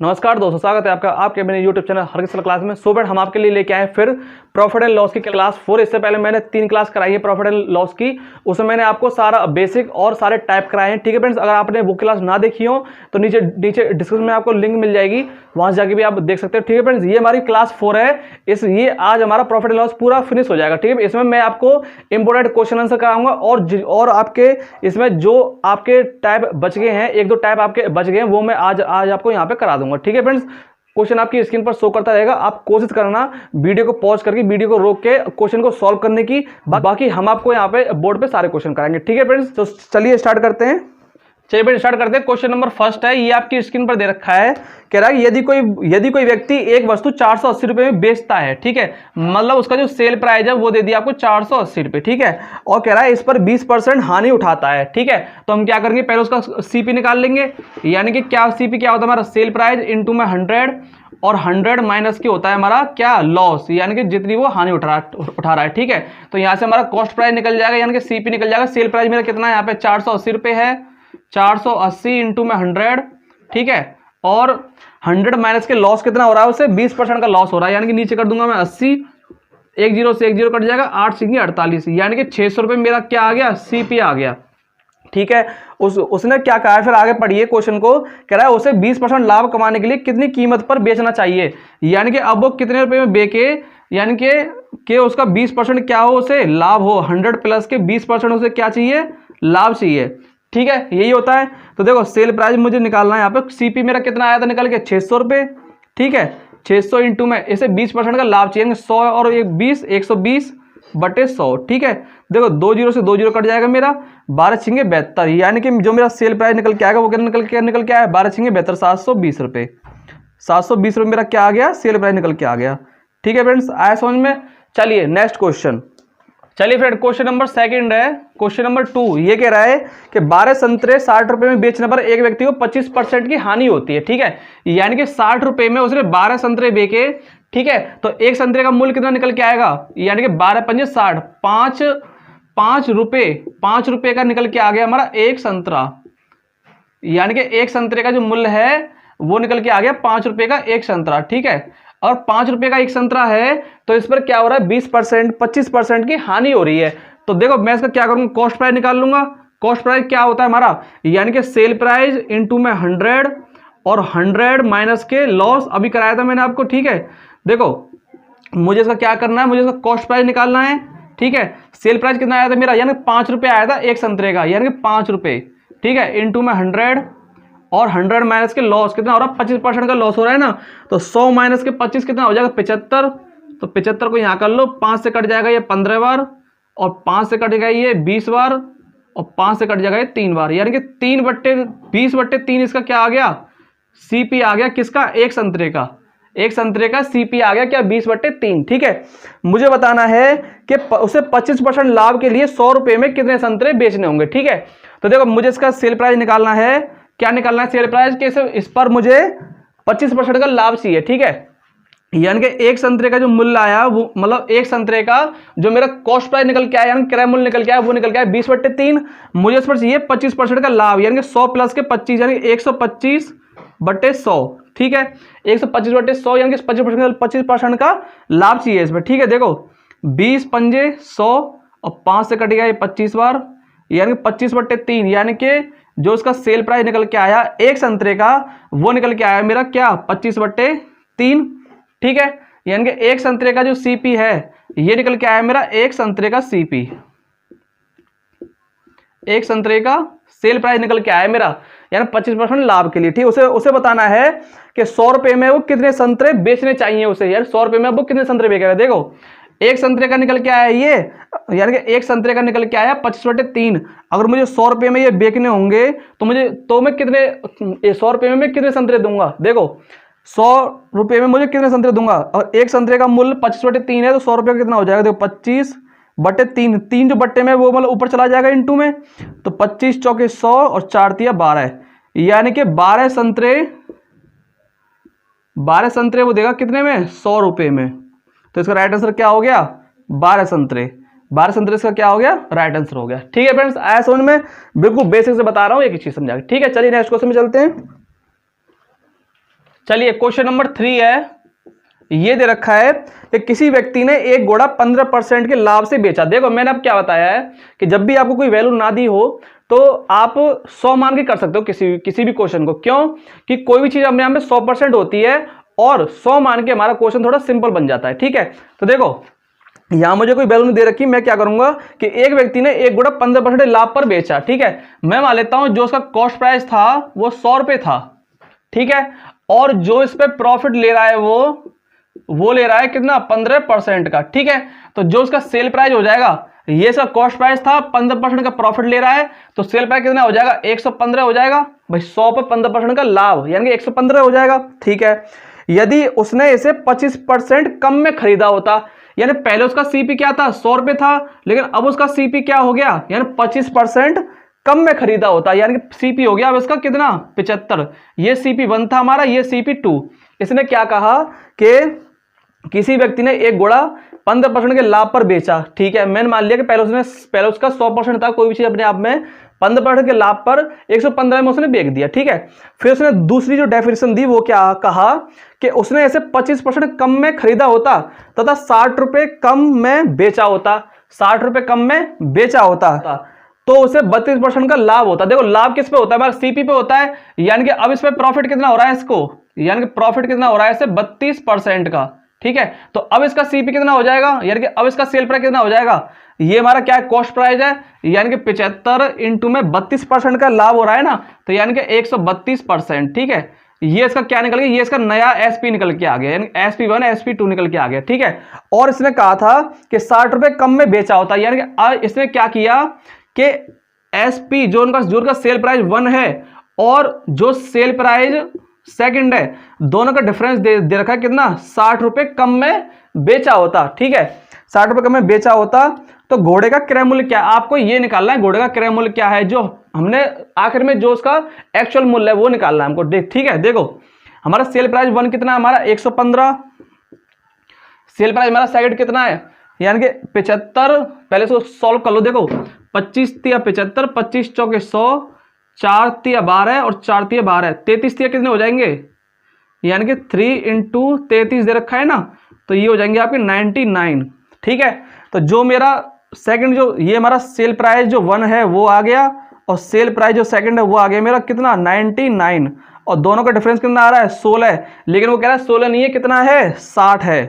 नमस्कार दोस्तों, स्वागत है आपका आपके मेरे YouTube चैनल हरकिसल क्लास में। सो बेट हम आपके लिए लेके आए फिर प्रॉफिट एंड लॉस की क्लास 4। इससे पहले मैंने 3 क्लास कराई है प्रॉफिट एंड लॉस की, उसमें मैंने आपको सारा बेसिक और सारे टाइप कराए हैं। ठीक है फ्रेंड्स, अगर आपने वो क्लास ना देखी हो तो नीचे डिस्क्रिप्शन में आपको लिंक मिल जाएगी, वहां से जाके भी आप देख सकते हो। ठीक है फ्रेंड्स, ये हमारी क्लास 4 है। ये आज हमारा प्रॉफिट एंड लॉस पूरा फिनिश हो जाएगा। ठीक है, इसमें मैं आपको इंपोर्टेंट क्वेश्चन आंसर कराऊंगा और आपके इसमें जो आपके टाइप बच गए हैं, 1-2 टाइप आपके बच गए हैं, वो मैं आज आपको यहाँ पे करा दूंगा। ठीक है फ्रेंड्स, क्वेश्चन आपकी स्क्रीन पर शो करता रहेगा। आप कोशिश करना वीडियो को पॉज करके, वीडियो को रोक के क्वेश्चन को सॉल्व करने की। बाकी हम आपको यहाँ पे बोर्ड पे सारे क्वेश्चन कराएंगे। ठीक है फ्रेंड्स, तो चलिए स्टार्ट करते हैं। स्टार्ट करते हैं। क्वेश्चन नंबर फर्स्ट है, ये आपकी स्क्रीन पर दे रखा है। कह रहा है यदि कोई व्यक्ति एक वस्तु 480 रुपए में बेचता है, ठीक है, मतलब उसका जो सेल प्राइस है वो दे दिया आपको 480 रुपए, ठीक है, और कह रहा है इस पर 20% हानि उठाता है। ठीक है, तो हम क्या करेंगे, पहले उसका सीपी निकाल लेंगे। यानी कि क्या सीपी क्या होता है हमारा, सेल प्राइस इंटू में 100, और 100 माइनस के होता है हमारा क्या, लॉस, यानी कि जितनी वो हानि उठा रहा है। ठीक है, तो यहां से हमारा कॉस्ट प्राइस निकल जाएगा, यानी कि सीपी निकल जाएगा। सेल प्राइस मेरा कितना है यहाँ पे, 480 रुपए है। 480 इंटू में 100, ठीक है, और 100 माइनस के लॉस कितना हो रहा है, उससे 20% का लॉस हो रहा है। यानी कि नीचे कर दूंगा मैं 80, 1 0 से 1 0 कट जाएगा, 8 6 48, यानी कि 600 रुपये मेरा क्या आ गया, सीपी आ गया। ठीक है, उसने क्या कहा है, फिर आगे पढ़िए क्वेश्चन को। कह रहा है उसे 20% लाभ कमाने के लिए कितनी कीमत पर बेचना चाहिए। यानी कि अब वो कितने रुपए में बेचे, यानी कि उसका 20% क्या हो, उसे लाभ हो। 100 प्लस के 20% उसे क्या चाहिए, लाभ चाहिए। ठीक है, यही होता है। तो देखो सेल प्राइस मुझे निकालना है, यहाँ पे सीपी मेरा कितना आया था निकल के, 600 रुपये। ठीक है, 600 इंटू में इसे 20% का लाभ चाहिए, 100 और 20, 120/100। ठीक है, देखो 2 0 से 2 0 कट जाएगा मेरा, 12 छिंगे 72, यानी कि जो मेरा सेल प्राइस निकल के आएगा वो क्या निकल के आया, 12 छिंगे 72, 720 रुपये। 720 रुपये मेरा क्या आ गया, सेल प्राइस निकल के आ गया। ठीक है फ्रेंड्स, आया समझ में। चलिए नेक्स्ट क्वेश्चन। चलिए फ्रेंड, क्वेश्चन नंबर सेकंड है। क्वेश्चन नंबर 2 ये कह रहा है कि 12 संतरे 60 रुपए में बेचने पर एक व्यक्ति को 25% की हानि होती है। ठीक है, यानी कि 60 रुपए में उसने 12 संतरे बेचे। ठीक है, तो एक संतरे का मूल्य कितना निकल के आएगा, यानी कि 12 पंजे 60, 5 रुपए का निकल के आ गया हमारा एक संतरा। यानी कि एक संतरे का जो मूल्य है वो निकल के आ गया 5 रुपए का एक संतरा। ठीक है, और 5 रुपए का एक संतरा है, तो इस पर क्या हो रहा है, 20% 25% की हानि हो रही है। तो देखो मैं इसका क्या करूंगा, कॉस्ट प्राइस निकाल लूंगा। कॉस्ट प्राइस क्या होता है हमारा, यानी कि सेल प्राइस इंटू में 100, और 100 माइनस के लॉस अभी कराया था मैंने आपको। ठीक है, देखो मुझे इसका क्या करना है, मुझे इसका कॉस्ट प्राइस निकालना है। ठीक है, सेल प्राइस कितना आया था मेरा, यानी 5 रुपये आया था एक संतरे का, यानी कि 5 रुपये। ठीक है, इंटू में 100, और 100 माइनस के लॉस कितना हो रहा है, 25% का लॉस हो रहा है ना। तो 100 माइनस के 25 कितना हो जाएगा, 75। तो 75 को यहाँ कर लो, 5 से कट जाएगा ये 15 बार, और 5 से कटेगा ये 20 बार, और 5 से कट जाएगा ये 3 बार, यानी कि 20/3 इसका क्या आ गया, सीपी आ गया। किसका, एक संतरे का। एक संतरे का सीपी आ गया क्या, 20/3। ठीक है, मुझे बताना है कि उसे 25% लाभ के लिए 100 रुपये में कितने संतरे बेचने होंगे। ठीक है, तो देखो मुझे इसका सेल प्राइस निकालना है। क्या निकालना है, सेल प्राइस के इस पर मुझे 25% का लाभ चाहिए। ठीक है, यानी कि एक संतरे का जो मूल्य आया वो, मतलब एक संतरे का जो मेरा कॉस्ट प्राइस निकल के आया, यानी क्रय मूल्य निकल के आया, वो निकल के आया 20/3। मुझे इस पर चाहिए 25% का लाभ, यानी कि 100 प्लस के 25, यानी 125/100। ठीक है, 125/100, यानी कि 25% का लाभ चाहिए इसमें। ठीक है, देखो 20 पंजे 100, और 5 से कटेगा ये 25 बार, यानी कि 25/3, यानी कि जो उसका सेल प्राइस निकल के आया एक संतरे का, वो निकल के आया मेरा क्या, 25/3। ठीक है, यानी कि एक संतरे का जो सीपी है ये निकल के आया मेरा एक संतरे का सीपी, एक संतरे का सेल प्राइस निकल के आया मेरा, यानी 25% लाभ के लिए। ठीक, उसे बताना है कि 100 रुपए में वो कितने संतरे बेचने चाहिए उसे, यार 100 रुपए में वो कितने संतरे बेचेगा। देखो एक संतरे का निकल के आया ये, यानी कि एक संतरे का निकल के आया 25/3। अगर मुझे 100 रुपये में ये बेचने होंगे तो मैं कितने, 100 रुपये में मैं कितने संतरे दूंगा। देखो 100 रुपये में मुझे कितने संतरे दूंगा, और एक संतरे का मूल्य 25/3 है, तो 100 रुपये का कितना हो जाएगा, देखो 25/3, 3 जो बट्टे में वो मतलब ऊपर चला जाएगा इंटू में, तो 25 चौके 100, और 4 तिया 12, यानी कि 12 संतरे वो देगा कितने में, 100 रुपये में। तो इसका राइट आंसर क्या हो गया, 12 संतरे। 12 संतरे इसका क्या हो गया, राइट आंसर हो गया। ठीक है फ्रेंड्स, आया समझ में, बिल्कुल बेसिक से बता रहा हूं, एक चीज समझा। ठीक है, चलिए नेक्स्ट क्वेश्चन में चलते हैं। चलिए क्वेश्चन नंबर 3 है, ये दे रखा है कि किसी व्यक्ति ने एक घोड़ा 15% के लाभ से बेचा। देखो मैंने अब क्या बताया है कि जब भी आपको कोई वैल्यू ना दी हो तो आप 100 मान के कर सकते हो किसी भी क्वेश्चन को। क्यों कि कोई भी चीज अपने यहाँ पे 100% होती है और 100 मान के हमारा क्वेश्चन थोड़ा सिंपल बन जाता है। ठीक है, तो देखो यहां मुझे कोई वैल्यू नहीं दे रखी, मैं क्या करूंगा कि एक व्यक्ति ने एक घोड़ा 15% लाभ पर बेचा। ठीक है, मैं मान लेता हूं जो उसका कॉस्ट प्राइस था वो 100 रुपए था। ठीक है, और जो इस पे प्रॉफिट ले रहा है वो ले रहा है कितना 15% का। ठीक है, तो जो उसका सेल प्राइस हो जाएगा, ये इसका कॉस्ट प्राइस था, 15% का प्रॉफिट ले रहा है, तो सेल प्राइस कितना हो जाएगा 115 हो जाएगा भाई। 100 पर 15% का लाभ यानी कि 115 हो जाएगा। ठीक है, यदि उसने इसे 25% कम में खरीदा होता, यानी पहले उसका सीपी क्या था 100 रुपए था, लेकिन अब उसका सीपी क्या हो गया यानी 25% कम में खरीदा होता, यानी कि सीपी हो गया अब इसका कितना 75। ये सीपी 1 था हमारा, ये सीपी 2। इसने क्या कहा कि किसी व्यक्ति ने एक घोड़ा 15% के लाभ पर बेचा। ठीक है, मैंने मान लिया कि पहले उसका 100% था, कोई भी चीज अपने आप में 15% के लाभ पर 115 में उसने बेच दिया। ठीक है, फिर उसने दूसरी जो डेफिनेशन दी वो क्या कहा कि उसने ऐसे 25% कम में खरीदा होता तथा 60 रुपए कम में बेचा होता, 60 रुपए कम में बेचा होता तो उसे 32% का लाभ होता। देखो लाभ किस पे होता है, हमारा सीपी पे होता है, यानी कि अब इस पे प्रॉफिट कितना हो रहा है इसको, यानी कि प्रॉफिट कितना हो रहा है इसे 32% का। ठीक है, तो अब इसका सीपी कितना हो जाएगा, यानी कि अब इसका सेल प्राइस कितना हो जाएगा, ये हमारा क्या है कॉस्ट प्राइस है, यानी कि 75 इंटू में 32% का लाभ हो रहा है ना, तो यानी कि 132%। ठीक है, ये इसका क्या निकल गया, ये इसका नया एसपी निकल के आ गया, यानी SP1 SP2 निकल के आ गया। ठीक है, और इसने कहा था कि 60 रुपए कम में बेचा होता, यानी कि इसने क्या किया कि एसपी जो उनका सेल प्राइस 1 है और जो सेल प्राइस सेकंड है, दोनों का डिफरेंस दे रखा है कितना 60 रुपए कम में बेचा होता। ठीक है, 60 रुपए कम में बेचा होता तो घोड़े का क्रय मूल्य क्या, आपको ये निकालना है घोड़े का क्रय मूल्य क्या है, जो हमने आखिर में जो उसका एक्चुअल मूल्य है वो निकालना है हमको। ठीक है, देखो हमारा सेल प्राइस 1 कितना है हमारा 115, सेल प्राइस हमारा सेकंड कितना है यानी कि 75, पहले इसको सॉल्व कर लो। देखो 25 तिया 75, 25 चौके 100, 4 तिया 12 और 4 तिया 12, 33 तिया कितने हो जाएंगे, यानी कि 3 इंटू 33 दे रखा है ना, तो ये हो जाएंगे आपके 99। ठीक है, तो जो मेरा सेकंड जो ये हमारा सेल प्राइस जो 1 है वो आ गया और सेल प्राइस जो सेकंड है वो आ गया मेरा कितना 99, और दोनों का डिफरेंस कितना आ रहा है 16, लेकिन वो कह रहा है 16 नहीं है कितना है 60 है।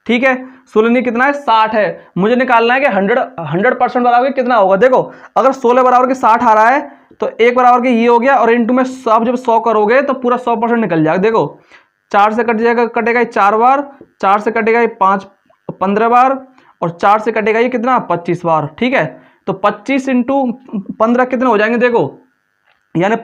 ठीक है, 16 नहीं कितना है 60 है, मुझे निकालना है कि 100% बराबर कितना होगा। देखो अगर 16 बराबर के 60 आ रहा है तो 1 बराबर के ये हो गया, और इनटू में आप जब 100 करोगे तो पूरा 100% निकल जाएगा। देखो 4 से कट जाएगा, कटेगा ये 4 बार, 4 से कटेगा ये 15 बार, और 4 से कटेगा ये कितना 25 बार। ठीक है, तो 25 इंटू 15 कितने हो जाएंगे, देखो यानी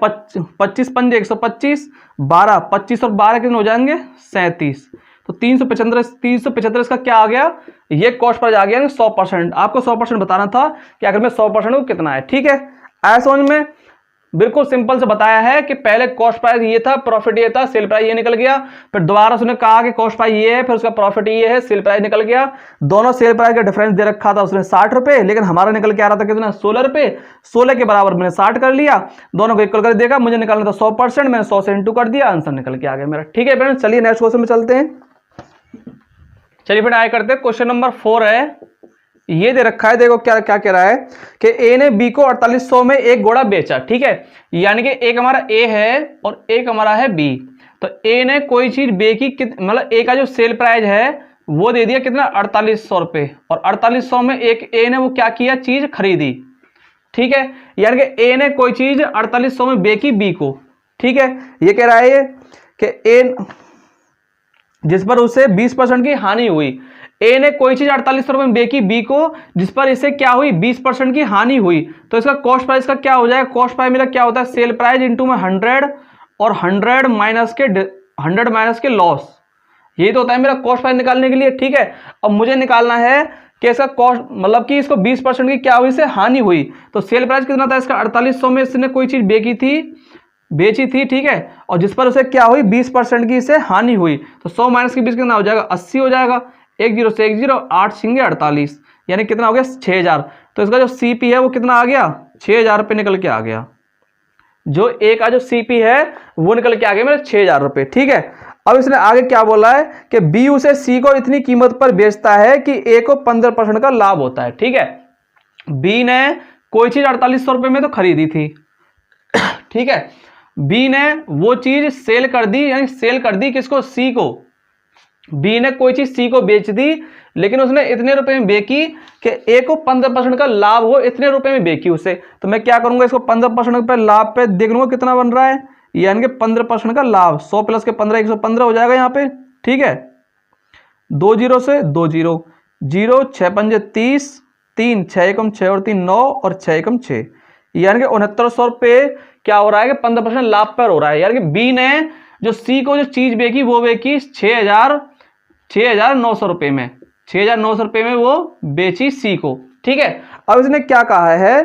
25 पंजे 125, 12 25 और 12 कितने हो जाएंगे 37, तो 375 इसका क्या आ गया, ये कॉस्ट प्राइस आ गया 100%। आपको 100% बताना था कि अगर मैं 100% को कितना है। ठीक है, आया समझ में, बिल्कुल सिंपल से बताया है कि पहले कॉस्ट प्राइस ये था, प्रॉफिट ये था, सेल प्राइस ये निकल गया, फिर दोबारा उसने कहा कि कॉस्ट प्राइस ये है, फिर उसका प्रॉफिट ये है, सेल प्राइस निकल गया। दोनों सेल प्राइस का डिफरेंस दे रखा था उसने 60 रुपए, लेकिन हमारा निकल के आ रहा था कितना 16 रुपए, 16 के बराबर मैंने 60 कर लिया, दोनों को इक्वल कर देगा, मुझे निकालना था 100%, मैंने 100 से इंटू कर दिया, आंसर निकल के आ गया मेरा। ठीक है फ्रेंड्स, चलिए नेक्स्ट क्वेश्चन में चलते हैं। चलिए फिर आगे करते हैं, क्वेश्चन नंबर 4 है, ये दे रखा है, देखो क्या क्या कह रहा है कि ए ने बी को 4800 में एक घोड़ा बेचा। ठीक है, यानी कि एक हमारा ए है और एक हमारा है बी, तो ए ने कोई चीज बे की मतलब ए का जो सेल प्राइस है वो दे दिया कितना 4800 रुपए, और 4800 में एक ए ने वो क्या किया चीज खरीदी। ठीक है, यानी कि ए ने कोई चीज 4800 में बेची बी को। ठीक है, ये कह रहा है कि ए जिस पर उसे 20% की हानि हुई, ए ने कोई चीज 4800 रुपए में बेची बी को जिस पर इसे क्या हुई 20% की हानि हुई, तो इसका कॉस्ट प्राइस का क्या हो जाएगा, कॉस्ट प्राइस मेरा क्या होता है सेल प्राइस इंटू में 100 और 100 माइनस के लॉस, यही तो होता है मेरा कॉस्ट प्राइस निकालने के लिए। ठीक है, अब मुझे निकालना है कि इसका कॉस्ट मतलब कि इसको 20% की क्या हुई से हानि हुई, तो सेल प्राइस कितना था इसका 4800 में इसने कोई चीज बेची थी। ठीक है, और जिस पर उसे क्या हुई 20% की इसे हानि हुई, तो 100 माइनस की 20 कितना हो जाएगा 80 हो जाएगा, 1 0 से 1 0, 8 सिंगे 48, यानी कितना हो गया 6000। तो इसका जो सीपी है वो कितना आ गया 6000 रुपये निकल के आ गया। जो ए का जो सीपी है वो निकल के आ गया मेरे 6,000 रुपये। ठीक है, अब इसने आगे क्या बोला है कि बी उसे सी को इतनी कीमत पर बेचता है कि ए को 15% का लाभ होता है। ठीक है, बी ने कोई चीज 4800 रुपये में तो खरीदी थी। ठीक है, बी ने वो चीज सेल कर दी, यानी सेल कर दी किसको, सी को। बी ने कोई चीज सी को बेच दी, लेकिन उसने इतने रुपए में बेची कि ए को 15% का लाभ हो, इतने रुपए में बेची उसे। तो मैं क्या करूंगा, इसको 15% पे लाभ पे देख लूंगा कितना बन रहा है, यानी कि 15% का लाभ 100 प्लस के 15 115 हो जाएगा यहाँ पे। ठीक है, 2 जीरो से 2 जीरो, 0 6 पंजे 30, 3 6 एकम 6 और 3 9 और 6 एकम 6, यानी कि 6900 रुपये क्या हो रहा है कि 15% लाभ पर हो रहा है। यानी कि बी ने जो सी को जो चीज बेची वो बेची 6,900 रुपये में, 6,900 रुपये में वो बेची सी को। ठीक है, अब इसने क्या कहा है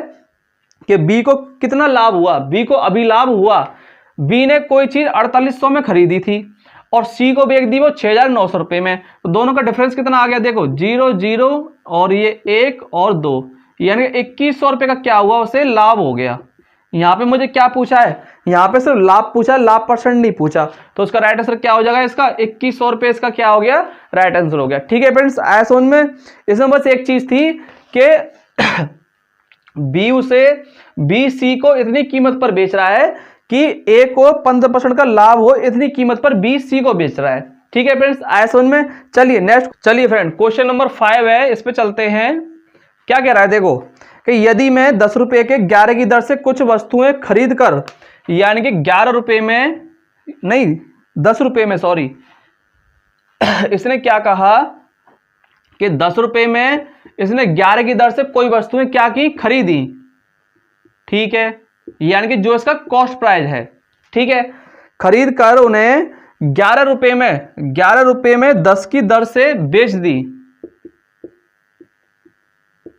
कि बी को कितना लाभ हुआ, बी को अभी लाभ हुआ। बी ने कोई चीज 4800 में खरीदी थी और सी को बेच दी वो 6,900 रुपये में। तो दोनों का डिफरेंस कितना आ गया, देखो 0 0 और ये 1 और 2, यानी 2100 रुपये का क्या हुआ, उसे लाभ हो गया। यहाँ पे मुझे क्या पूछा है, यहाँ पे सिर्फ लाभ पूछा है, लाभ परसेंट नहीं पूछा। तो उसका राइट आंसर क्या हो जाएगा, इसका 2100 रुपये इसका क्या हो गया, राइट आंसर हो गया। ठीक है फ्रेंड्स, आया समझ में। इसमें बस एक चीज थी कि बी सी को इतनी कीमत पर बेच रहा है कि ए को 15% का लाभ हो, इतनी कीमत पर बी सी को बेच रहा है। ठीक है फ्रेंड्स, आया समझ में। चलिए नेक्स्ट, चलिए फ्रेंड क्वेश्चन नंबर 5 है, इस पे चलते हैं। क्या कह रहा है, देखो कि यदि मैं 10 रुपये के 11 की दर से कुछ वस्तुएं खरीद कर, यानी कि 11 रुपये में नहीं 10 रुपये में, सॉरी इसने क्या कहा कि 10 रुपये में इसने 11 की दर से कोई वस्तुएं क्या की, खरीदी। ठीक है, यानी कि जो इसका कॉस्ट प्राइस है। ठीक है, खरीद कर उन्हें 11 रुपये में 10 की दर से बेच दी,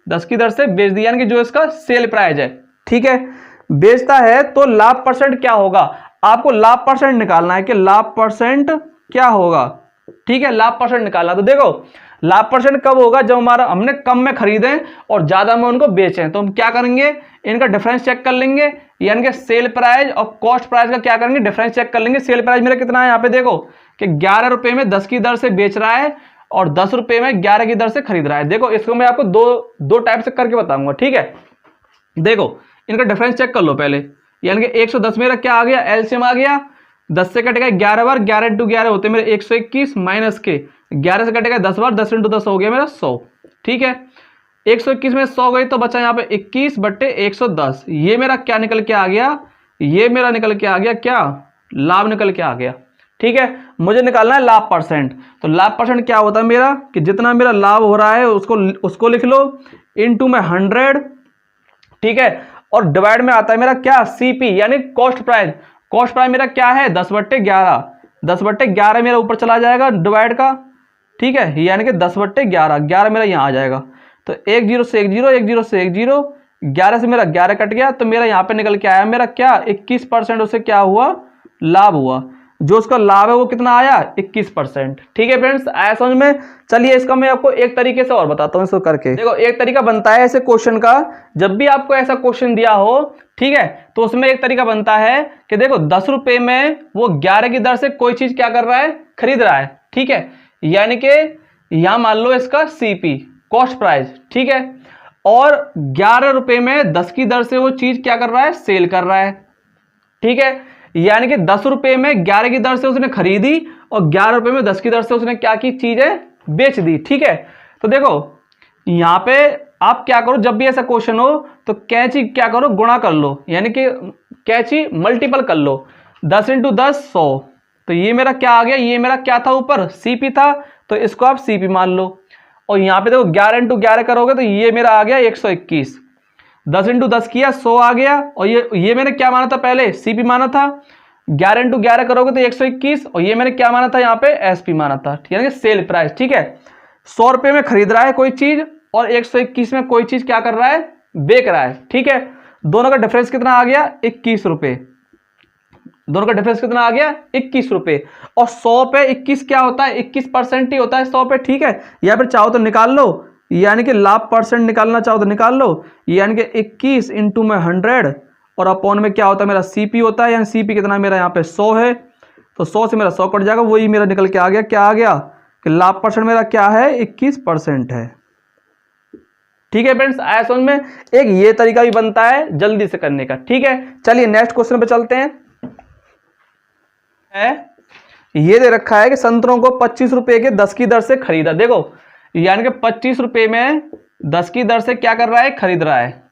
10 की दर से बेच दी, यानी कि जो इसका सेल प्राइस है। ठीक है, बेचता है तो लाभ परसेंट क्या होगा, आपको लाभ परसेंट निकालना है कि लाभ परसेंट क्या होगा। ठीक है, लाभ परसेंट निकालना। तो देखो लाभ परसेंट कब होगा, जब हमारा हमने कम में खरीदें और ज्यादा में उनको बेचें। तो हम क्या करेंगे, इनका डिफरेंस चेक कर लेंगे, यानी कि सेल प्राइस और कॉस्ट प्राइस का क्या करेंगे, डिफरेंस चेक कर लेंगे। सेल प्राइस मेरा कितना है, यहाँ पे देखो कि 11 रुपये में 10 की दर से बेच रहा है और 10 रुपये में 11 की दर से खरीद रहा है। देखो इसको मैं आपको दो टाइप से करके बताऊंगा। ठीक है, देखो इनका डिफरेंस चेक कर लो पहले, यानी कि 110 मेरा क्या आ गया, एलसीएम आ गया, 10 से कटेगा 11 बार, 11 × 11 होते मेरे 121 माइनस के 11 से कटेगा 10 बार, 10 × 10 हो गया मेरा 100। ठीक है, 121 में 100 गई तो बचा यहाँ पे 21/110, ये मेरा क्या निकल के आ गया, ये मेरा निकल के आ गया क्या, लाभ निकल के आ गया। ठीक है, मुझे निकालना है लाभ परसेंट। तो लाभ परसेंट क्या होता है मेरा, कि जितना मेरा लाभ हो रहा है उसको लिख लो इनटू में 100। ठीक है, और डिवाइड में आता है मेरा क्या, सीपी, यानी कॉस्ट प्राइस। कॉस्ट प्राइस मेरा क्या है, 10/11, 10/11 मेरा ऊपर चला जाएगा डिवाइड का। ठीक है, यानी कि 10/11, 11 मेरा यहाँ आ जाएगा। तो 1 0 से 1 0, 1 0 से 1 0, 11 से मेरा 11 कट गया, तो मेरा यहाँ पे निकल के आया मेरा क्या, 21% उसे क्या हुआ, लाभ हुआ। जो उसका लाभ है वो कितना आया, 21%। ठीक है फ्रेंड्स, आया समझ में। चलिए इसका मैं आपको एक तरीके से और बताता हूँ इसको करके। देखो एक तरीका बनता है ऐसे क्वेश्चन का, जब भी आपको ऐसा क्वेश्चन दिया हो, ठीक है, तो उसमें एक तरीका बनता है कि देखो 10 रुपये में वो 11 की दर से कोई चीज क्या कर रहा है, खरीद रहा है। ठीक है, यानी कि यहां मान लो इसका सीपी, कॉस्ट प्राइस। ठीक है, और 11 रुपये में 10 की दर से वो चीज क्या कर रहा है, सेल कर रहा है। ठीक है, यानी कि 10 रुपये में 11 की दर से उसने खरीदी और 11 रुपये में 10 की दर से उसने क्या की, चीजें बेच दी। ठीक है, तो देखो यहां पे आप क्या करो, जब भी ऐसा क्वेश्चन हो तो कैची क्या करो, गुणा कर लो, यानी कि कैची मल्टीपल कर लो, 10 × 10 100। तो ये मेरा क्या आ गया, ये मेरा क्या था, ऊपर सीपी था, तो इसको आप सीपी मान लो। और यहाँ पे देखो 11 × 11 करोगे तो ये मेरा आ गया 121, 10 × 10 किया 100 आ गया। और ये मैंने क्या माना था, पहले सीपी माना था। 11 × 11 करोगे तो 121, और ये मैंने क्या माना था, यहाँ पे एसपी माना था, यानी कि सेल प्राइस। ठीक है, 100 रुपये में खरीद रहा है कोई चीज और 121 में कोई चीज क्या कर रहा है, बेच रहा है। ठीक है, दोनों का डिफरेंस कितना आ गया, 21 रुपये। दोनों का डिफरेंस कितना आ गया, 21 रुपये। और 100 पे 21 क्या होता है, 21% ही होता है 100 पे। ठीक है, या फिर चाहो तो निकाल लो, यानी कि लाभ परसेंट निकालना चाहो तो निकाल लो, यानी कि 21 × 100 और अपॉन में क्या होता है मेरा CP होता है, यानी CP कितना मेरा यहाँ पे 100 है, तो 100 से मेरा 100 कट जाएगा, वही मेरा निकल के आ गया। क्या आ गया कि लाभ परसेंट मेरा क्या है 21% है। ठीक है फ्रेंड्स, आया समझ में। एक ये तरीका भी बनता है जल्दी से करने का। ठीक है, चलिए नेक्स्ट क्वेश्चन पे चलते हैं। ये दे रखा है कि संतरों को 25 रुपए के 10 की दर से खरीदा। देखो यानी कि 25 रुपए में 10 की दर से क्या कर रहा है, खरीद रहा है,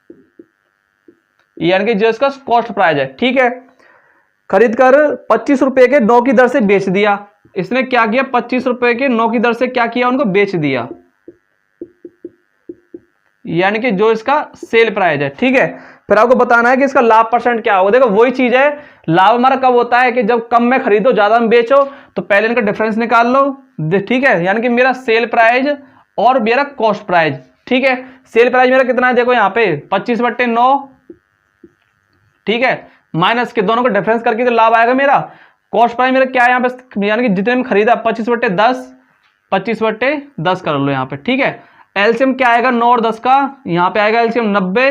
यानी कि जो इसका कॉस्ट प्राइस है। ठीक है, खरीद कर 25 रुपए के 9 की दर से बेच दिया। इसने क्या किया, 25 रुपए के 9 की दर से क्या किया, उनको बेच दिया, यानी कि जो इसका सेल प्राइस है। ठीक है, फिर आपको बताना है कि इसका लाभ परसेंट क्या होगा। देखो वही चीज है, लाभ हमारा कब होता है कि जब कम में खरीदो ज्यादा में बेचो, तो पहले इनका डिफरेंस निकाल लो। ठीक है, यानी कि मेरा सेल प्राइस और मेरा कॉस्ट प्राइस। ठीक है, सेल प्राइस मेरा कितना है, देखो यहाँ पे 25/9। ठीक है, माइनस के दोनों का डिफरेंस करके तो लाभ आएगा मेरा। कॉस्ट प्राइस मेरा क्या है यहाँ पे, यानी कि जितने में खरीदा 25/10, 25/10 कर लो यहाँ पे। ठीक है, एलसीएम क्या आएगा 9 और 10 का, यहाँ पे आएगा एलसीएम 90।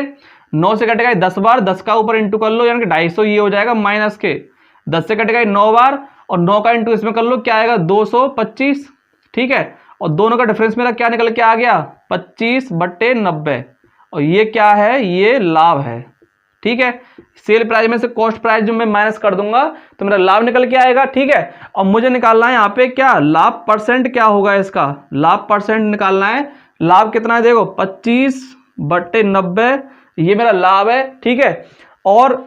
9 से कटेगा 10 बार, 10 का ऊपर इंटू कर लो, यानी कि 250 ये हो जाएगा, माइनस के 10 से कटेगा 9 बार, और 9 का इंटू इसमें कर लो, क्या आएगा 225। ठीक है, और दोनों का डिफरेंस मेरा क्या निकल के आ गया 25/90, और ये क्या है, ये लाभ है। ठीक है, सेल प्राइस में से कॉस्ट प्राइस जो मैं माइनस कर दूंगा तो मेरा लाभ निकल के आएगा। ठीक है, और मुझे निकालना है यहाँ पे क्या, लाभ परसेंट क्या होगा इसका, लाभ परसेंट निकालना है। लाभ कितना है, देखो 25/90 ये मेरा लाभ है। ठीक है, और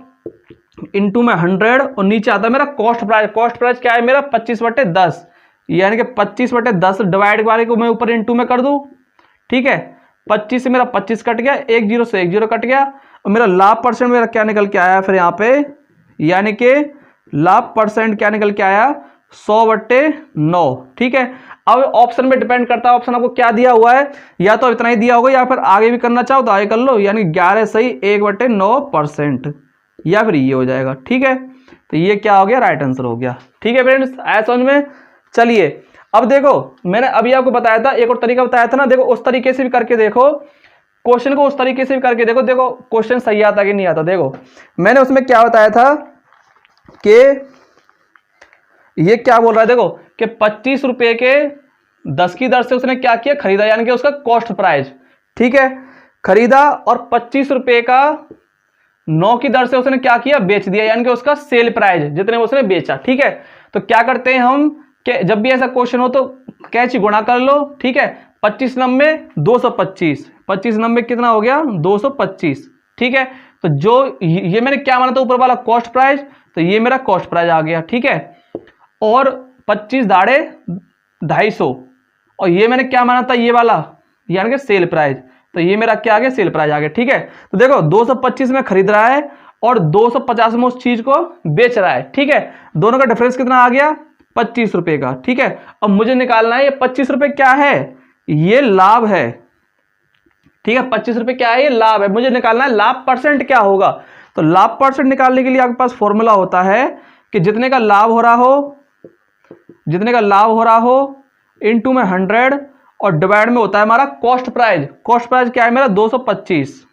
इंटू में 100, और नीचे आता है मेरा कॉस्ट प्राइस। कॉस्ट प्राइस क्या है मेरा 25/10, यानी कि 25/10 डिवाइड वाले को मैं ऊपर इंटू में कर दूं। ठीक है, 25 से मेरा 25 कट गया, 1 0 से 1 0 कट गया, और मेरा लाभ परसेंट मेरा क्या निकल के आया फिर यहाँ पे, यानी कि लाभ परसेंट क्या निकल के आया 100/9। ठीक है, अब ऑप्शन में डिपेंड करता है, ऑप्शन आपको क्या दिया हुआ है, या तो इतना ही दिया होगा या फिर आगे भी करना चाहो तो आगे कर लो, यानी 11 सही 1/9%, या फिर ये हो जाएगा। ठीक है, तो ये क्या हो गया, राइट आंसर हो गया। ठीक है फ्रेंड्स, आया समझ में। चलिए अब देखो, मैंने अभी आपको बताया था, एक और तरीका बताया था ना, देखो उस तरीके से भी करके देखो क्वेश्चन को, उस तरीके से भी करके देखो, देखो क्वेश्चन सही आता कि नहीं आता। देखो मैंने उसमें क्या बताया था कि ये क्या बोल रहा है, देखो कि 25 रुपए के 10 की दर से उसने क्या किया, खरीदा, यानी कि उसका कॉस्ट प्राइस। ठीक है, खरीदा, और 25 रुपए का 9 की दर से उसने क्या किया, बेच दिया, यानी कि उसका सेल प्राइस जितने उसने बेचा। ठीक है, तो क्या करते हैं हम कि जब भी ऐसा क्वेश्चन हो तो कैच गुणा कर लो। ठीक है, 25 9 225, 25 9 कितना हो गया 225। ठीक है, तो जो ये मैंने क्या माना था ऊपर वाला कॉस्ट प्राइस, तो ये मेरा कॉस्ट प्राइस आ गया। ठीक है, और 25 दाड़े 250, और ये मैंने क्या माना था, ये वाला यानी कि सेल प्राइस, तो ये मेरा क्या आ गया, सेल प्राइस आ गया। ठीक है, तो देखो 225 में खरीद रहा है और 250 में उस चीज को बेच रहा है। ठीक है, दोनों का डिफरेंस कितना आ गया 25 रुपए का। ठीक है, अब मुझे निकालना है ये 25 रुपए क्या है, ये लाभ है। ठीक है, 25 रुपए क्या है, ये लाभ है। मुझे निकालना है लाभ परसेंट क्या होगा, तो लाभ परसेंट निकालने के लिए आपके पास फॉर्मूला होता है कि जितने का लाभ हो रहा हो, जितने का लाभ हो रहा हो इंटू में 100, और डिवाइड में होता है हमारा कॉस्ट प्राइस। कॉस्ट प्राइस क्या है मेरा 225,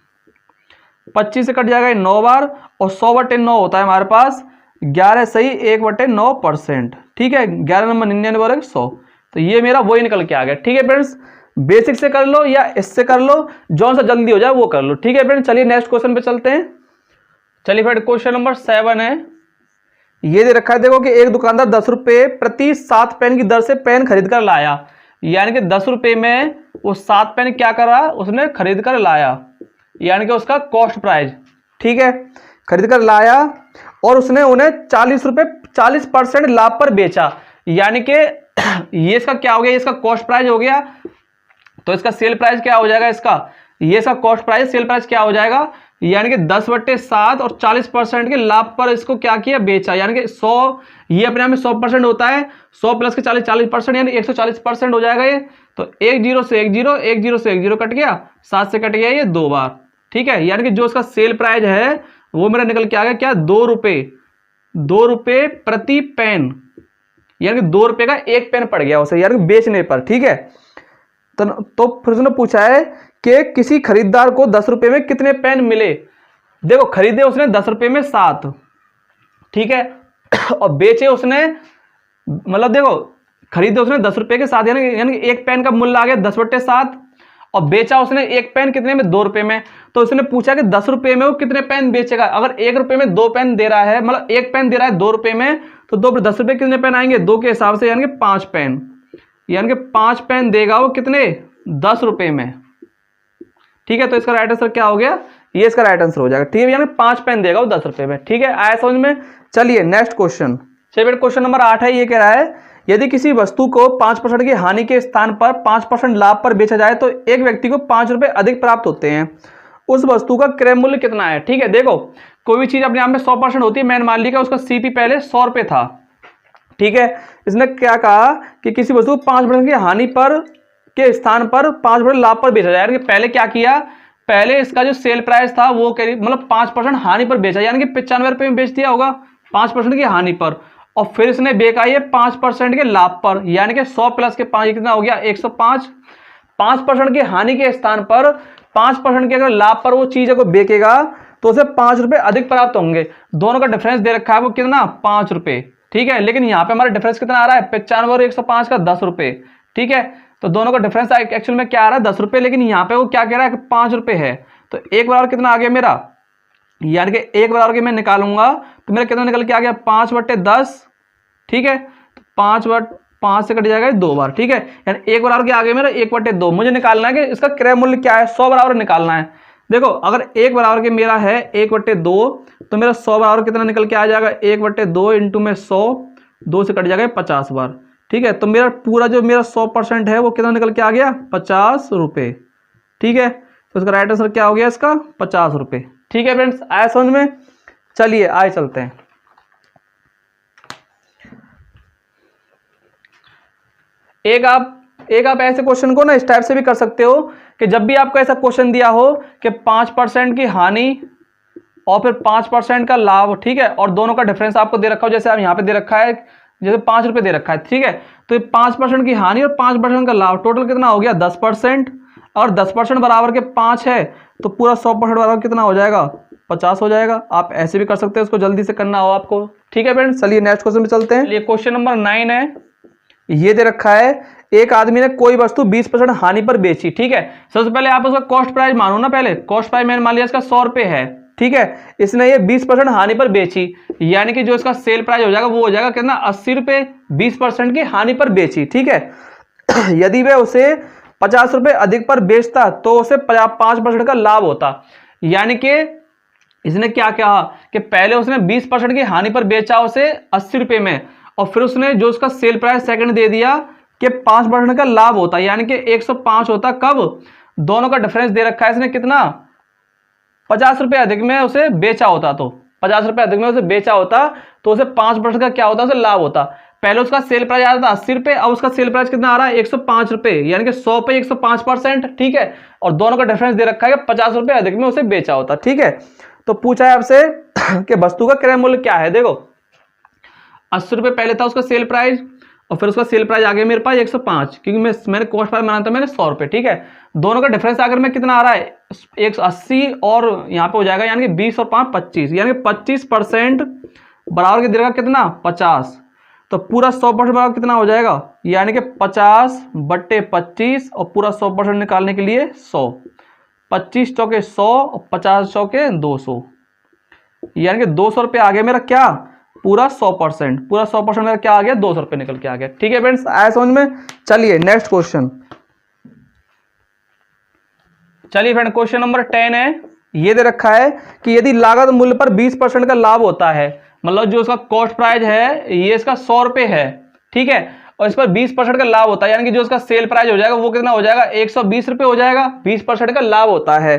25 से कट जाएगा 9 बार, और 100/9 होता है हमारे पास 11 सही 1/9%। ठीक है, 11 नंबर 99 और 100, तो ये मेरा वही निकल के आ गया। ठीक है फ्रेंड्स, बेसिक से कर लो या इससे कर लो, जो सा जल्दी हो जाए वो कर लो। ठीक है फ्रेंड्स, चलिए नेक्स्ट क्वेश्चन पे चलते हैं। चलिए फ्रेंड, क्वेश्चन नंबर 7 है, ये दे रखा है, देखो कि एक दुकानदार 10 रुपए प्रति 7 पेन की दर से पेन खरीद कर लाया, यानी कि 10 रुपए में वो 7 पेन क्या करा, उसने खरीद कर लाया, यानी कि उसका कॉस्ट प्राइस। ठीक है, खरीद कर लाया, और उसने उन्हें 40% लाभ पर बेचा, यानी कि ये इसका क्या हो गया, इसका कॉस्ट प्राइस हो गया, तो इसका सेल प्राइस क्या हो जाएगा, इसका ये इसका कॉस्ट प्राइस, सेल प्राइस क्या हो जाएगा, यानी कि 10/7 और 40% के लाभ पर इसको क्या किया, बेचा, यानी कि 100, ये अपने आप में 100% होता है, 100 प्लस के 40% यानी 140% हो जाएगा ये। तो 1 0 से 1 0, 1 0 से 1 0 कट गया, 7 से कट गया ये 2 बार। ठीक है, यानी कि जो इसका सेल प्राइस है वो मेरा निकल के आ गया क्या, 2 रुपए प्रति पेन, यानी कि 2 रुपए का एक पेन पड़ गया उसे, यानी कि बेचने पर। ठीक है, तो फिर उसने पूछा है कि किसी खरीदार को 10 रुपए में कितने पेन मिले। देखो खरीदे उसने 10 रुपए में 7, ठीक है, और बेचे उसने, मतलब देखो खरीदे उसने 10 रुपए के 7, यानी एक पेन का मूल्य आ गया 10/7, और बेचा उसने एक पेन कितने में, 2 रुपए में। तो उसने पूछा कि 10 रुपए में वो कितने पेन बेचेगा। अगर 1 रुपए में 2 पेन दे रहा है, मतलब एक पेन दे रहा है 2 रुपए में, तो 10 रुपए कितने पेन आएंगे, 2 के हिसाब से यानी कि 5 पेन, यानी कि 5 पेन देगा वो कितने, 10 रुपए में, ठीक है। तो इसका राइट आंसर क्या हो गया, ये इसका राइट आंसर हो जाएगा, ठीक है, यानी 5 पेन देगा वो 10 रुपए में, ठीक है। आया समझ में। चलिए नेक्स्ट क्वेश्चन, चलिए क्वेश्चन नंबर 8 है। ये कह रहा है यदि किसी वस्तु को 5% की हानि के स्थान पर 5% लाभ पर बेचा जाए तो एक व्यक्ति को 5 रुपए अधिक प्राप्त होते हैं, उस वस्तु का क्रय मूल्य कितना है। ठीक है, देखो कोई भी चीज अपने आप में 100% होती है। मैंने मान लिया उसका सीपी पहले 100 रुपए था, ठीक है। इसने क्या कहा कि किसी वस्तु को 5% की हानि पर के स्थान पर 5% लाभ पर बेचा जाए। पहले क्या किया, पहले इसका जो सेल प्राइस था वो मतलब 5% हानि पर बेचा, यानी कि 95 रुपए में बेच दिया होगा 5% की हानि पर, और फिर इसने बेचा ये 5% के लाभ पर, यानी कि 100 प्लस के 5 कितना हो गया 105। 5% की हानि के स्थान पर 5% के अगर लाभ पर वो चीज को बेचेगा तो उसे 5 रुपए अधिक प्राप्त होंगे। दोनों का डिफरेंस दे रखा है वो कितना, 5 रुपए, ठीक है। लेकिन यहाँ पे हमारा डिफरेंस कितना आ रहा है, 95 और 105 का 10 रुपए, ठीक है। तो दोनों का डिफरेंस एक्चुअल में क्या आ रहा है, 10 रुपए, लेकिन यहाँ पे वो क्या कह रहा है कि 5 रुपए है। तो एक बराबर कितना आ गया मेरा, यानी कि एक बराबर के मैं निकालूंगा तो मेरा कितना निकल के आ गया 5/10, ठीक है। तो 5 से कट जाएगा 2 बार, ठीक है, यानी एक बराबर के आगे मेरा 1/2। मुझे निकालना है कि इसका क्रय मूल्य क्या है, 100 बराबर निकालना है। देखो अगर एक बराबर के मेरा है 1/2 तो मेरा 100 बराबर कितना निकल के आ जाएगा 1/2 इंटू में 100, 2 से कट जाएगा 50 बार, ठीक है। तो मेरा पूरा जो मेरा 100% है वो कितना निकल के आ गया 50 रुपए, ठीक है। तो इसका राइट आंसर क्या हो गया इसका 50 रुपए, ठीक है फ्रेंड्स। आया समझ में। चलिए आगे चलते हैं। एक आप ऐसे क्वेश्चन को ना इस टाइप से भी कर सकते हो कि जब भी आपको ऐसा क्वेश्चन दिया हो कि 5% की हानि और फिर 5% का लाभ, ठीक है, और दोनों का डिफरेंस आपको दे रखा हो, जैसे आप यहाँ पे दे रखा है, जैसे 5 रुपए दे रखा है, ठीक है। तो 5% की हानि और 5% का लाभ, टोटल कितना हो गया 10%, और 10% बराबर के 5 है तो पूरा 100% बराबर कितना हो जाएगा 50 हो जाएगा। आप ऐसे भी कर सकते हैं, उसको जल्दी से करना हो आपको, ठीक है फ्रेंड्स। चलिए नेक्स्ट क्वेश्चन पे चलते हैं। ये क्वेश्चन नंबर 9 है। ये दे रखा है एक आदमी ने कोई वस्तु 20% हानि पर बेची, ठीक है। सबसे पहले आप उसका कॉस्ट प्राइस मानो ना, पहले कॉस्ट प्राइस मैंने मान लिया इसका 100 रुपए है, ठीक है। इसने ये 20% हानि पर बेची, यानी कि जो इसका सेल प्राइस हो जाएगा वो हो जाएगा कितना 80 रुपए, 20% की हानि पर बेची, ठीक है। यदि वह उसे 50 रुपए अधिक पर बेचता तो उसे 5% का लाभ होता, यानी कि इसने क्या कहा कि पहले उसने 20% की हानि पर बेचा उसे 80 रुपए में, और फिर उसने जो उसका सेल प्राइस सेकंड दे दिया कि 5% का लाभ होता, यानी कि 105 होता। कब, दोनों का डिफरेंस दे रखा है इसने कितना 50 रुपए अधिक में उसे बेचा होता, तो 50 रुपए अधिक में उसे बेचा होता तो उसे 5% का क्या होता, उसे लाभ होता। पहले उसका सेल प्राइस आ रहा था 80 रुपए, अब उसका सेल प्राइस कितना आ रहा है 105 रुपए, यानी कि 100 पे 105%, ठीक है। और दोनों का डिफरेंस दे रखा है कि 50 रुपए अधिक में उसे बेचा होता, ठीक है। तो पूछा है आपसे कि वस्तु का क्रय मूल्य क्या है। देखो 80 रुपए पहले था उसका सेल प्राइस, और फिर उसका सेल प्राइस आ गया मेरे पास 105, क्योंकि मैंने कॉस्ट प्राइस बनाया था मैंने 100 रुपए, ठीक है। दोनों का डिफरेंस आकर में कितना आ रहा है 180, और यहाँ पे हो जाएगा यानी कि 20 और 5 25, यानी कि 25% बराबर के देगा कितना 50। तो पूरा 100% बराबर कितना हो जाएगा, यानी कि 50/25, और पूरा 100% निकालने के लिए 100, 25 चौके 100 और 50 चौके 200, यानी कि 200 रुपये आ गया मेरा क्या पूरा 100%, पूरा 100% मेरा क्या आ गया 200 रुपये निकल के आ गया, ठीक है फ्रेंड्स। आया समझ में। चलिए नेक्स्ट क्वेश्चन। चलिए फ्रेंड क्वेश्चन नंबर 10 है। ये दे रखा है कि यदि लागत मूल्य पर 20% का लाभ होता है, मतलब जो उसका कॉस्ट प्राइस है ये इसका 100 रुपये है, ठीक है, और इस पर 20% का लाभ होता है, यानी कि जो उसका सेल प्राइस हो जाएगा वो कितना हो जाएगा 120 रुपये हो जाएगा, 20% का लाभ होता है।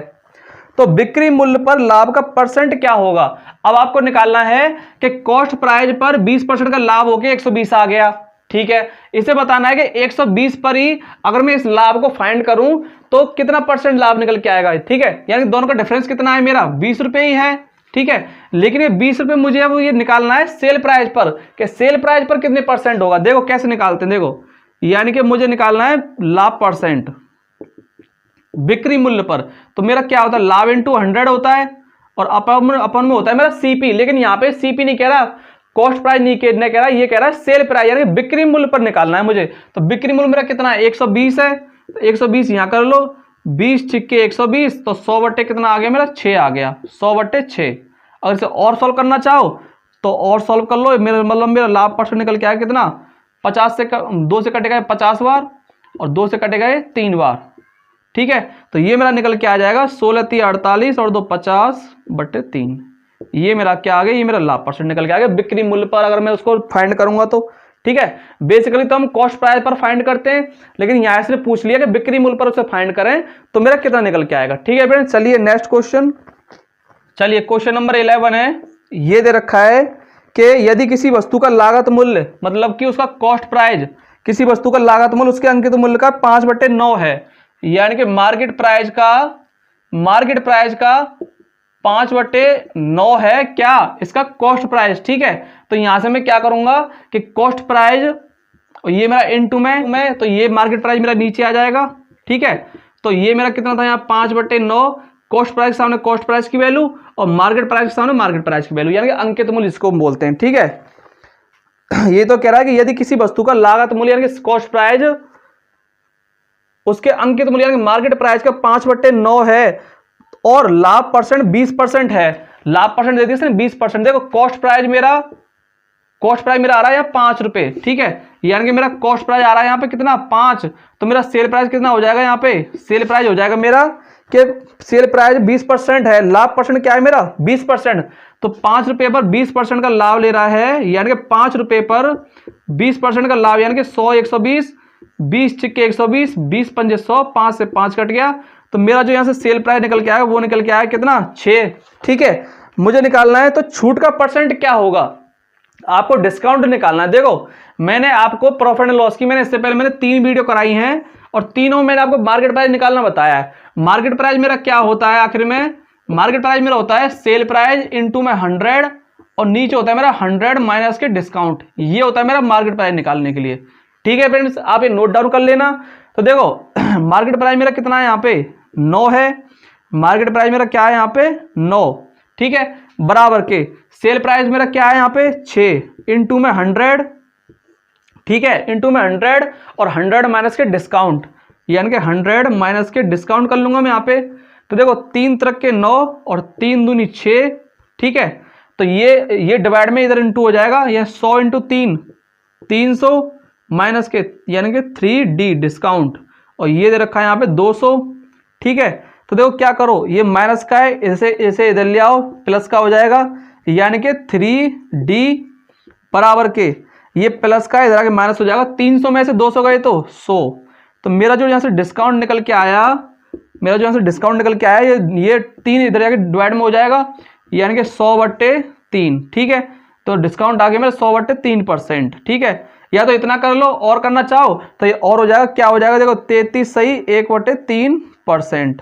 तो बिक्री मूल्य पर लाभ का परसेंट क्या होगा। अब आपको निकालना है कि कॉस्ट प्राइस पर 20% का लाभ होके 120 आ गया, ठीक है। इसे बताना है कि 120 पर ही अगर मैं इस लाभ को फाइंड करूं तो कितना परसेंट लाभ निकल के आएगा, ठीक है। यानी दोनों का डिफरेंस कितना है मेरा 20 रुपए ही है, ठीक है। लेकिन ये 20 रुपए मुझे अब ये निकालना है सेल प्राइस पर, कि सेल प्राइस पर कितने परसेंट होगा। देखो कैसे निकालते हैं, देखो यानी कि मुझे निकालना है लाभ परसेंट बिक्री मूल्य पर, तो मेरा क्या होता है लाभ इंटू 100 होता है, और अपन में होता है मेरा सीपी, लेकिन यहाँ पे सीपी नहीं कह रहा, कॉस्ट प्राइस नहीं कह रहा, ये कह रहा है सेल प्राइस, यानी बिक्री मूल्य पर निकालना है मुझे। तो बिक्री मूल्य मेरा कितना है, 120 है, तो 120 यहाँ कर लो, 20 छिक्के 120, तो 100 बट्टे कितना आ गया मेरा, 6 आ गया, 100 बट्टे 6। अगर इसे और सॉल्व करना चाहो तो और सॉल्व कर लो, मेरा मतलब मेरा लाभ परसेंट निकल के आया कितना, 50 से 2 से कटेगा 50 बार और 2 से कटेगा 3 बार, ठीक है। तो ये मेरा निकल के आ जाएगा 16 3 48 और 2 50 बट्टे 3, ये मेरा क्या आ गया, ये मेरा लाभ परसेंट निकल के आ गया बिक्री मूल्य पर, अगर मैं उसको फाइंड करूंगा तो, ठीक है। बेसिकली तो हम कॉस्ट प्राइस पर फाइंड करते हैं, लेकिन यहां से पूछ लिया कि बिक्री मूल्य पर उसे फाइंड करें तो मेरा कितना निकल के आएगा, ठीक है फ्रेंड्स। चलिए नेक्स्ट क्वेश्चन, चलिए क्वेश्चन नंबर 11 है, ये दे रखा है कि यदि किसी वस्तु का लागत मूल्य, मतलब कि उसका कॉस्ट प्राइस, किसी वस्तु का लागत मूल्य उसके अंकित मूल्य का 5/9 है, यानी कि मार्केट प्राइस का 5/9 है क्या इसका कॉस्ट प्राइस, ठीक है। तो यहां से मैं क्या करूंगा कि कॉस्ट प्राइस, ये मेरा इनटू में, तो ये मार्केट प्राइस मेरा नीचे आ जाएगा, ठीक है। तो ये मेरा कितना था यहाँ 5/9, कॉस्ट प्राइस के सामने कॉस्ट प्राइस की वैल्यू और मार्केट प्राइस के सामने मार्केट प्राइस की वैल्यू, यानी कि अंकित मूल्य इसको बोलते हैं, ठीक है। ये तो कह रहा है कि यदि किसी वस्तु का लागत मूल्य यानी कि कॉस्ट प्राइस उसके अंकित मूल्य यानी कि मार्केट प्राइस का 5/9 है और लाभ परसेंट 20% है, लाभ परसेंट दे दिया 20%। देखो कॉस्ट प्राइस मेरा आ रहा है यहाँ 5 रुपए, ठीक है, यानी कि मेरा कॉस्ट प्राइस आ रहा है यहाँ पे कितना 5, तो मेरा सेल प्राइस कितना हो जाएगा, यहाँ पे सेल प्राइस हो जाएगा मेरा कि सेल प्राइस 20% है, लाभ परसेंट क्या है मेरा 20%, तो 5 रुपए पर 20% का लाभ ले रहा है, यानी कि 5 रुपए पर 20% का लाभ, यानी कि 100 120, 20 छिक्के 120, 20 पंजे 100, 5 से 5 कट गया, तो मेरा जो यहाँ से सेल प्राइस निकल के आया वो निकल के आया कितना 6, ठीक है। मुझे निकालना है तो छूट का परसेंट क्या होगा, आपको डिस्काउंट निकालना है। देखो मैंने आपको प्रॉफिट एंड लॉस की इससे पहले मैंने 3 वीडियो कराई हैं और तीनों मैंने आपको मार्केट प्राइस निकालना बताया है। मार्केट प्राइस मेरा क्या होता है, आखिर में मार्केट प्राइस मेरा होता है सेल प्राइस इनटू में 100 और नीचे होता है मेरा 100 माइनस के डिस्काउंट, ये होता है मेरा मार्केट प्राइस निकालने के लिए, ठीक है फ्रेंड्स। आप ये नोट डाउन कर लेना। तो देखो मार्केट प्राइस मेरा कितना है यहाँ पे 9 है, मार्केट प्राइस मेरा क्या है यहाँ पे 9, ठीक है, बराबर के सेल प्राइस मेरा क्या है यहाँ पे 6 इनटू में 100, ठीक है, इनटू में 100 और 100 माइनस के डिस्काउंट, यानी कि 100 माइनस के डिस्काउंट कर लूंगा मैं यहाँ पे। तो देखो 3 तरक के 9 और 3 दूनी 6, ठीक है, तो ये डिवाइड में इधर इनटू हो जाएगा, ये 100 इंटू 3 300 माइनस के यानी कि 3D डिस्काउंट, और ये दे रखा है यहाँ पे 200, ठीक है। तो देखो क्या करो, ये माइनस का है, इसे इधर ले आओ, प्लस का हो जाएगा, यानी कि 3D बराबर के ये प्लस का इधर आके माइनस हो जाएगा, 300 में से 200 गए तो 100, तो मेरा जो यहाँ से डिस्काउंट निकल के आया, ये 3 इधर जाके डिवाइड में हो जाएगा, यानी कि 100/3, ठीक है। तो डिस्काउंट आ गया मेरा 100/3%, ठीक है। या तो इतना कर लो, और करना चाहो तो ये और हो जाएगा, क्या हो जाएगा देखो 33 सही 1/3%,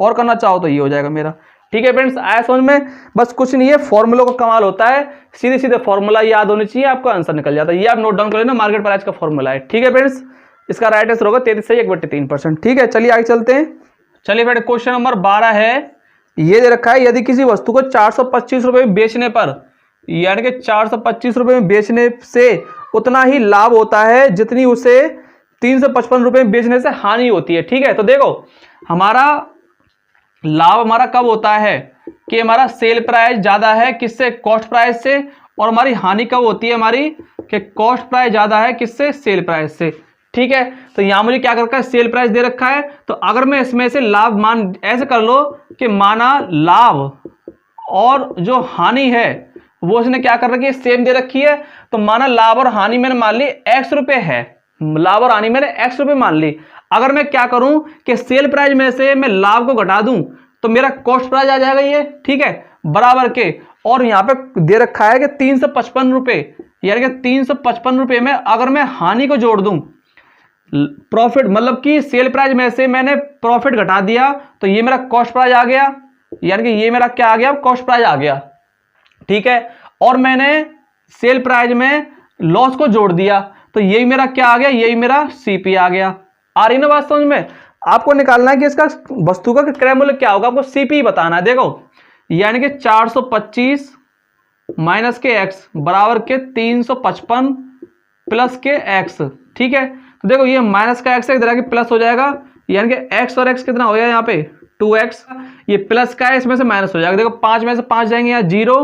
और करना चाहो तो ये हो जाएगा मेरा, ठीक है फ्रेंड्स। आया समझ में, बस कुछ नहीं है, फॉर्मूलों का कमाल होता है, सीधे सीधे फॉर्मूला याद होनी चाहिए, आपको आंसर निकल जाता है। ये आप नोट डाउन कर लेना, मार्केट प्राइस का फॉर्मूला है, ठीक है फ्रेंड्स। इसका राइट आंसर होगा 33 सही 1/3%, ठीक है। चलिए आगे चलते हैं। चलिए फ्रेंड क्वेश्चन नंबर 12 है, ये दे रखा है यदि किसी वस्तु को 425 रुपए में बेचने पर, यानी कि 425 रुपए में बेचने से उतना ही लाभ होता है जितनी उसे 355 रुपए में बेचने से हानि होती है, ठीक है। तो देखो हमारा लाभ हमारा कब होता है कि हमारा सेल प्राइस ज्यादा है किससे, कॉस्ट प्राइस से, और हमारी हानि कब होती है हमारी कि कॉस्ट प्राइस ज्यादा है किससे, सेल प्राइस से, ठीक है। तो यहां मुझे क्या कर रखा है, सेल प्राइस दे रखा है, तो अगर मैं इसमें से लाभ मान ऐसे कर लो कि माना लाभ और जो हानि है वो इसने क्या कर रखी है, सेम दे रखी है, तो माना लाभ और हानि मैंने मान ली x रुपए है, लाभ और हानि मैंने x रुपए मान ली। अगर मैं क्या करूं कि सेल प्राइस में से मैं लाभ को घटा दूं तो मेरा कॉस्ट प्राइस आ जाएगा ये, ठीक है, बराबर के, और यहां पे दे रखा है कि 355 रुपए, यानी कि 355 रुपए में अगर मैं हानि को जोड़ दूं, प्रॉफिट मतलब कि सेल प्राइस में से मैंने प्रॉफिट घटा दिया तो ये मेरा कॉस्ट प्राइस आ गया, यानी कि ये मेरा क्या आ गया, कॉस्ट प्राइस आ गया, ठीक है। और मैंने सेल प्राइस में लॉस को जोड़ दिया तो यही मेरा क्या आ गया, यही मेरा सीपी आ गया। आ रही ना बात समझ में। आपको निकालना है कि इसका वस्तु का क्रय मूल्य क्या होगा, आपको सीपी बताना है। देखो यानी कि 425 माइनस के एक्स बराबर के 355 प्लस के एक्स। ठीक है, तो देखो ये माइनस का एक्स है, इधर आके प्लस हो जाएगा, यानी कि एक्स और एक्स कितना हो गया यहाँ पे 2x, ये प्लस का है, इसमें से माइनस हो जाएगा। देखो 5 में से 5 जाएंगे यहाँ 0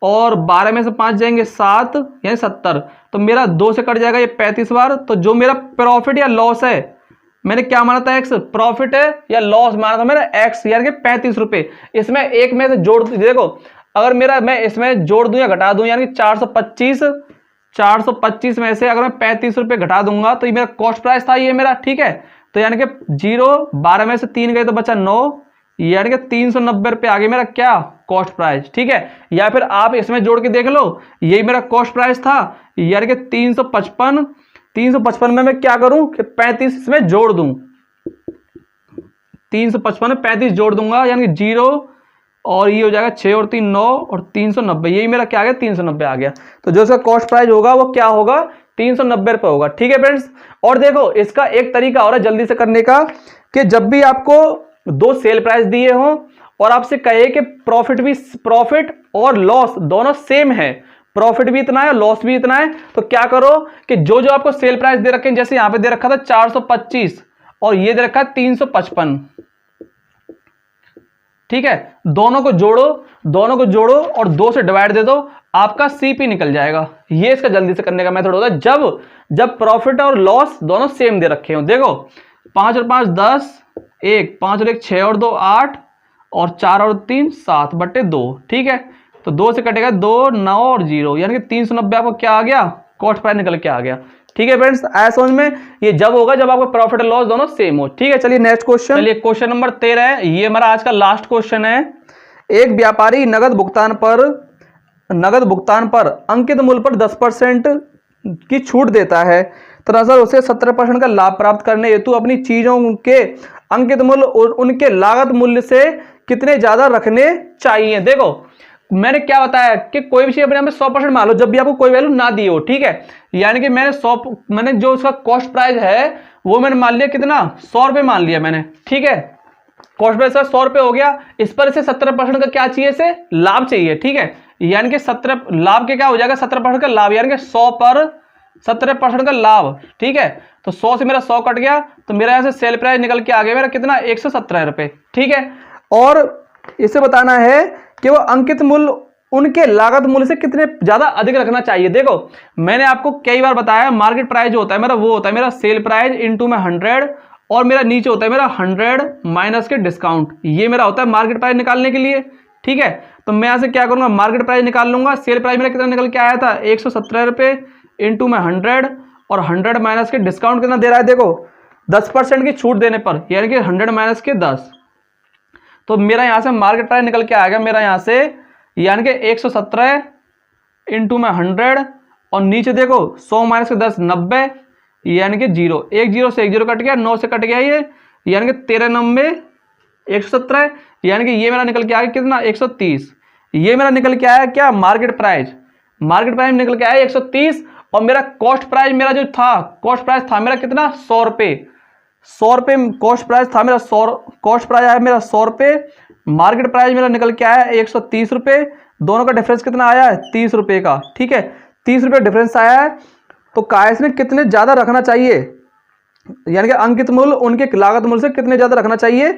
और 12 में से 5 जाएंगे 7 यानी 70, तो मेरा 2 से कट जाएगा ये 35 बार। तो जो मेरा प्रॉफिट या लॉस है, मैंने क्या माना था एक्स, प्रॉफिट है या लॉस माना था मैंने एक्स, यानी कि 35 रुपए। इसमें एक में से जोड़, देखो अगर मेरा मैं इसमें जोड़ दूं या घटा दूं, यानी कि 425 में से अगर मैं 35 रुपए घटा दूंगा तो ये मेरा कॉस्ट प्राइस था ये मेरा। ठीक है, तो यानी कि 0, 12 में से 3 गए तो बचा 9, यानी कि 390 रुपए आगे मेरा क्या कॉस्ट प्राइस। ठीक है, या फिर आप इसमें जोड़ के देख लो, यही मेरा कॉस्ट प्राइस था, यानी कि 355 में मैं क्या करूं कि 35 इसमें जोड़ दूं, 355 में 35 जोड़ दूंगा, यानी कि 0 और ये हो जाएगा 6 और 3 9 और 390, यही मेरा क्या आ गया 390 आ गया। तो जो इसका कॉस्ट प्राइस होगा वो क्या होगा 390 रुपए होगा। ठीक है फ्रेंड्स, और देखो इसका एक तरीका और है जल्दी से करने का, कि जब भी आपको दो सेल प्राइस दिए हों और आपसे कहे कि प्रॉफिट और लॉस दोनों सेम है, प्रॉफिट भी इतना है लॉस भी इतना है, तो क्या करो कि जो जो आपको सेल प्राइस दे रखे हैं, जैसे यहां पे दे रखा था 425 और ये दे रखा है 355, ठीक है, दोनों को जोड़ो और 2 से डिवाइड दे दो, आपका सीपी निकल जाएगा। ये इसका जल्दी से करने का मेथड होता है जब प्रॉफिट और लॉस दोनों सेम दे रखे हो। देखो 5 और 5 10, 1 5 और 1 6 और 2 8 और 4 और 3 7/2। ठीक है, तो 2 से कटेगा 2 9 और 0, यानी कि 390 आपको क्या आ गया कॉस्ट प्राइस निकल के आ गया। ठीक है फ्रेंड्स, आया समझ में, ये जब होगा जब आपको प्रॉफिट और लॉस दोनों सेम हो। ठीक है, चलिए नेक्स्ट क्वेश्चन, चलिए क्वेश्चन नंबर 13 है, ये हमारा आज का लास्ट क्वेश्चन है। एक व्यापारी नगद भुगतान पर अंकित मूल्य पर 10% की छूट देता है, तदनुसार उसे 17% का लाभ प्राप्त करने हेतु अपनी चीजों के अंकित मूल्य और उनके लागत मूल्य से कितने ज्यादा रखने चाहिए। देखो मैंने क्या बताया कि कोई भी चीज अपने 100% मान लो जब भी आपको कोई वैल्यू ना दी हो। ठीक है, यानी कि मैंने जो उसका कॉस्ट प्राइस है वो मैंने मान लिया कितना 100 रुपए मान लिया मैंने। ठीक है, कॉस्ट प्राइस 100 रुपए हो गया, इस पर इसे 17% का क्या चाहिए, इसे लाभ चाहिए। ठीक है, यानी कि 17 लाभ के क्या हो जाएगा 17% का लाभ, यानी कि 100 पर 17% का लाभ। ठीक है, तो 100 से मेरा 100 कट गया, तो मेरा यहां से सेल प्राइस निकल के आ गया मेरा कितना 117 रुपए। ठीक है, और इसे बताना है कि वो अंकित मूल्य उनके लागत मूल्य से कितने ज्यादा अधिक रखना चाहिए। देखो मैंने आपको कई बार बताया, मार्केट प्राइस जो होता है मेरा वो होता है मेरा सेल प्राइस इंटू में 100 और मेरा नीचे होता है मेरा 100 माइनस के डिस्काउंट, ये मेरा होता है मार्केट प्राइस निकालने के लिए। ठीक है, तो मैं यहां से क्या करूंगा मार्केट प्राइस निकाल लूंगा, सेल प्राइस मेरा कितना निकल के आया था 117 रुपए इंटू में 100 और 100 माइनस के डिस्काउंट कितना दे रहा है, देखो 10% की छूट देने पर, यानी कि 100 माइनस के 10, तो मेरा यहां से मार्केट प्राइस निकल के आएगा मेरा यहां से, यानी कि 117 इंटू में 100 और नीचे देखो 100 माइनस के 10 90, यानी कि 0, 1 0 से 1 0 कट गया, 9 से कट गया ये, यानी कि 13 90 117, यानी कि ये मेरा निकल के आया कितना 130, ये मेरा निकल के आया क्या मार्केट प्राइस निकल के आया 130, और मेरा कॉस्ट प्राइस मेरा जो था कॉस्ट प्राइस था मेरा कितना 100 रुपए कॉस्ट प्राइस था मेरा 100, कॉस्ट प्राइस आया मेरा 100 रुपए, मार्केट प्राइस मेरा निकल के आया 130 रुपए, दोनों का डिफरेंस कितना आया है 30 रुपए का। ठीक है, 30 रुपए डिफरेंस आया है, तो कायस ने कितने ज्यादा रखना चाहिए, यानी कि अंकित मूल्य उनके लागत मूल्य से कितने ज्यादा रखना चाहिए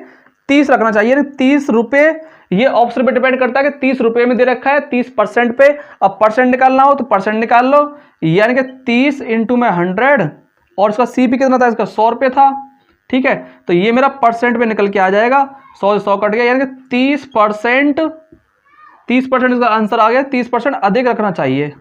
30 रखना चाहिए, 30 रुपए। ये ऑप्शन पे डिपेंड करता है कि 30 रुपए में दे रखा है 30% पे, अब परसेंट निकालना हो तो परसेंट निकाल लो, यानी कि 30 इंटू में 100 और इसका सीपी कितना था, इसका 100 रुपए था। ठीक है, तो ये मेरा परसेंट पे निकल के आ जाएगा, 100 से 100 कट गया, यानी कि 30% इसका आंसर आ गया, 30% अधिक रखना चाहिए,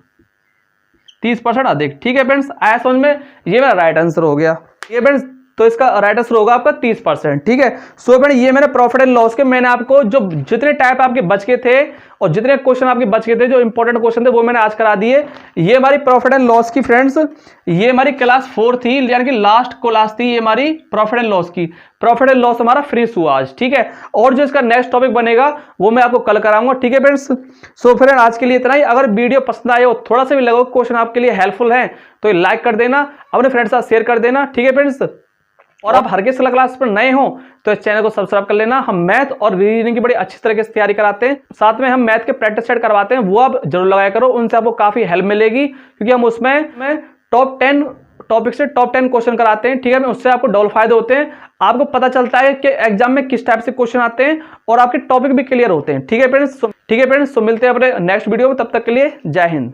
30% अधिक। ठीक है फ्रेंड्स, आया समझ में, ये मेरा राइट आंसर हो गया। ये फ्रेंड्स तो इसका राइट आंसर होगा आपका 30%। ठीक है, सो फ्रेंड ये मैंने प्रॉफिट एंड लॉस के मैंने आपको जो जितने टाइप आपके बच के थे और जितने क्वेश्चन आपके बच के थे जो इंपॉर्टेंट क्वेश्चन थे वो मैंने आज करा दिए। ये हमारी प्रॉफिट एंड लॉस की फ्रेंड्स, ये हमारी क्लास 4 थी, यानी कि लास्ट क्लास थी ये हमारी प्रॉफिट एंड लॉस की। प्रॉफिट एंड लॉस हमारा फिनिश हुआ आज। ठीक है, और जो इसका नेक्स्ट टॉपिक बनेगा वो मैं आपको कल कराऊंगा। ठीक है फ्रेंड्स, सो फ्रेंड आज के लिए इतना ही। अगर वीडियो पसंद आए हो, थोड़ा सा भी लगा क्वेश्चन आपके लिए हेल्पफुल है तो लाइक कर देना, अपने फ्रेंड्स के साथ शेयर कर देना। ठीक है फ्रेंड्स, और आप हरगिज़ सलाह क्लास पर नए हो तो इस चैनल को सब्सक्राइब कर लेना। हम मैथ और रीजनिंग की बड़ी अच्छी तरीके से तैयारी कराते हैं, साथ में हम मैथ के प्रैक्टिस सेट करवाते हैं, वो आप जरूर लगाया करो, उनसे आपको काफी हेल्प मिलेगी, क्योंकि हम उसमें टॉप 10 टॉपिक से टॉप 10 क्वेश्चन कराते हैं। ठीक है, उससे आपको डबल फायदे होते हैं, आपको पता चलता है कि एग्जाम में किस टाइप से क्वेश्चन आते हैं और आपके टॉपिक भी क्लियर होते हैं। ठीक है फ्रेंड्स, सो मिलते हैं अपने नेक्स्ट वीडियो में, तब तक के लिए जय हिंद।